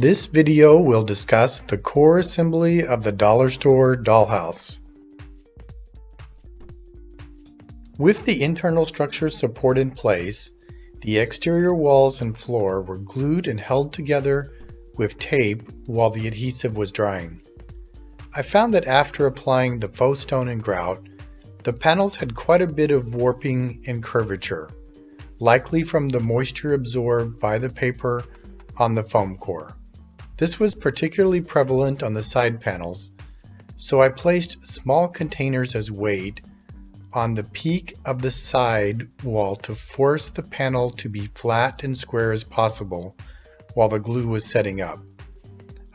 This video will discuss the core assembly of the Dollar Store Dollhouse. With the internal structure support in place, the exterior walls and floor were glued and held together with tape while the adhesive was drying. I found that after applying the faux stone and grout, the panels had quite a bit of warping and curvature, likely from the moisture absorbed by the paper on the foam core. This was particularly prevalent on the side panels, so I placed small containers as weight on the peak of the side wall to force the panel to be flat and square as possible while the glue was setting up.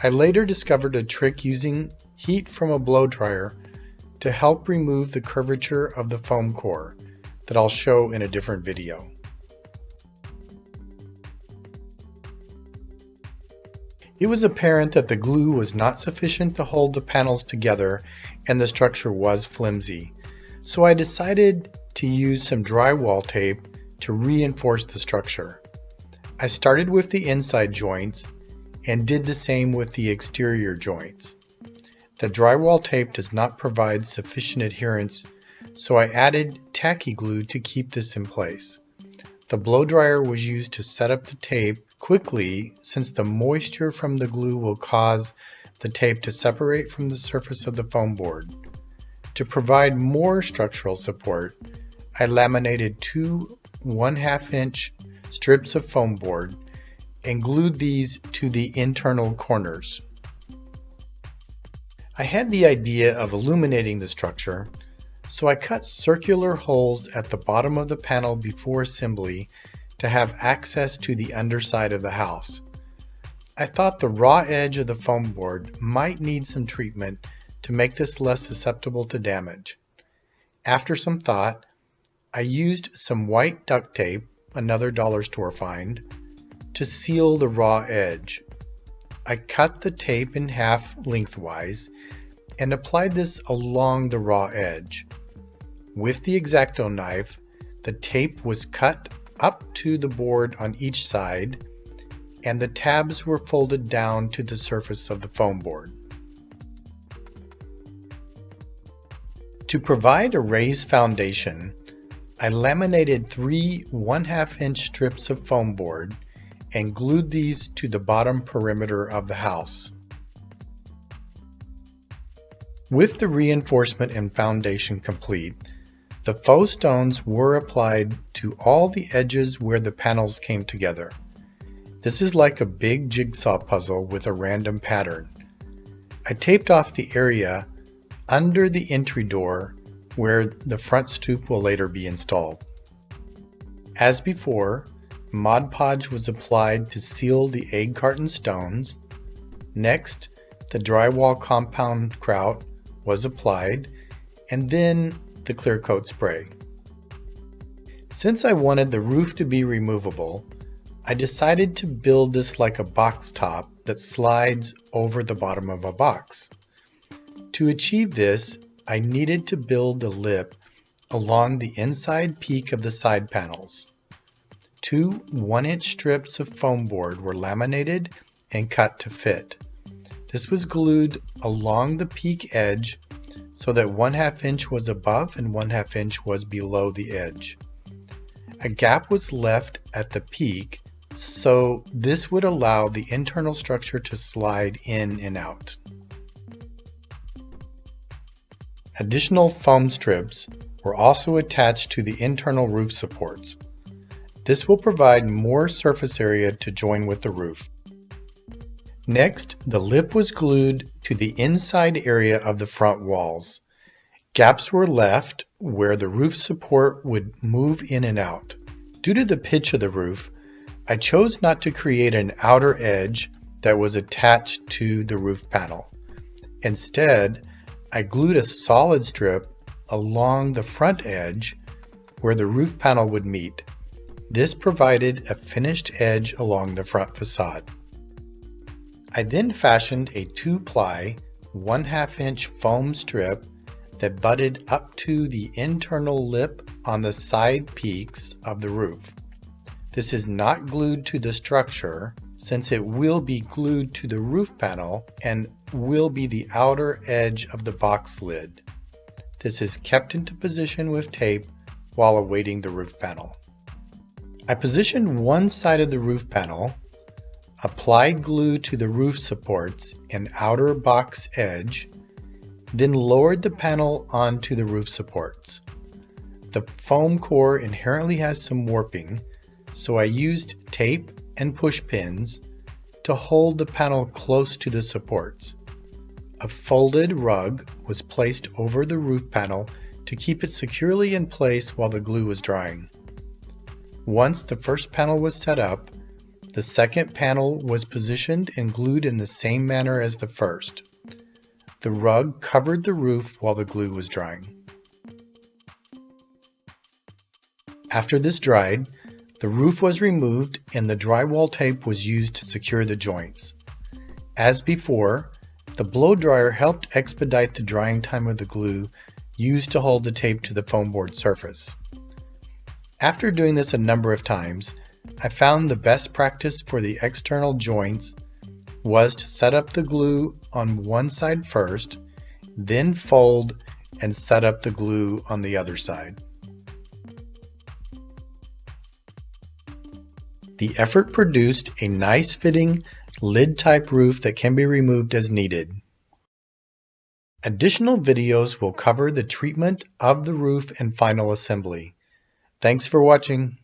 I later discovered a trick using heat from a blow dryer to help remove the curvature of the foam core that I'll show in a different video. It was apparent that the glue was not sufficient to hold the panels together and the structure was flimsy, so I decided to use some drywall tape to reinforce the structure. I started with the inside joints and did the same with the exterior joints. The drywall tape does not provide sufficient adherence, so I added tacky glue to keep this in place. The blow dryer was used to set up the tape quickly since the moisture from the glue will cause the tape to separate from the surface of the foam board. To provide more structural support, I laminated two 1/2 inch strips of foam board and glued these to the internal corners. I had the idea of illuminating the structure, so I cut circular holes at the bottom of the panel before assembly to have access to the underside of the house. I thought the raw edge of the foam board might need some treatment to make this less susceptible to damage. After some thought, I used some white duct tape, another dollar store find, to seal the raw edge. I cut the tape in half lengthwise and applied this along the raw edge. With the X-Acto knife, the tape was cut up to the board on each side, and the tabs were folded down to the surface of the foam board. To provide a raised foundation, I laminated three 1/2 inch strips of foam board and glued these to the bottom perimeter of the house. With the reinforcement and foundation complete, the faux stones were applied to all the edges where the panels came together. This is like a big jigsaw puzzle with a random pattern. I taped off the area under the entry door where the front stoop will later be installed. As before, Mod Podge was applied to seal the egg carton stones. Next, the drywall compound grout was applied, and then the clear coat spray. Since I wanted the roof to be removable, I decided to build this like a box top that slides over the bottom of a box. To achieve this, I needed to build a lip along the inside peak of the side panels. Two 1-inch strips of foam board were laminated and cut to fit. This was glued along the peak edge so that 1/2 inch was above and 1/2 inch was below the edge. A gap was left at the peak, so this would allow the internal structure to slide in and out. Additional foam strips were also attached to the internal roof supports. This will provide more surface area to join with the roof. Next, the lip was glued to the inside area of the front walls. Gaps were left where the roof support would move in and out. Due to the pitch of the roof, I chose not to create an outer edge that was attached to the roof panel. Instead, I glued a solid strip along the front edge where the roof panel would meet. This provided a finished edge along the front facade. I then fashioned a 2-ply 1/2 inch foam strip that butted up to the internal lip on the side peaks of the roof. This is not glued to the structure since it will be glued to the roof panel and will be the outer edge of the box lid. This is kept into position with tape while awaiting the roof panel. I positioned one side of the roof panel, applied glue to the roof supports and outer box edge, then lowered the panel onto the roof supports. The foam core inherently has some warping, so I used tape and push pins to hold the panel close to the supports. A folded rug was placed over the roof panel to keep it securely in place while the glue was drying. Once the first panel was set up, the second panel was positioned and glued in the same manner as the first. The rug covered the roof while the glue was drying. After this dried, the roof was removed and the drywall tape was used to secure the joints. As before, the blow dryer helped expedite the drying time of the glue used to hold the tape to the foam board surface. After doing this a number of times, I found the best practice for the external joints was to set up the glue on one side first, then fold and set up the glue on the other side. The effort produced a nice fitting lid type roof that can be removed as needed. Additional videos will cover the treatment of the roof and final assembly. Thanks for watching.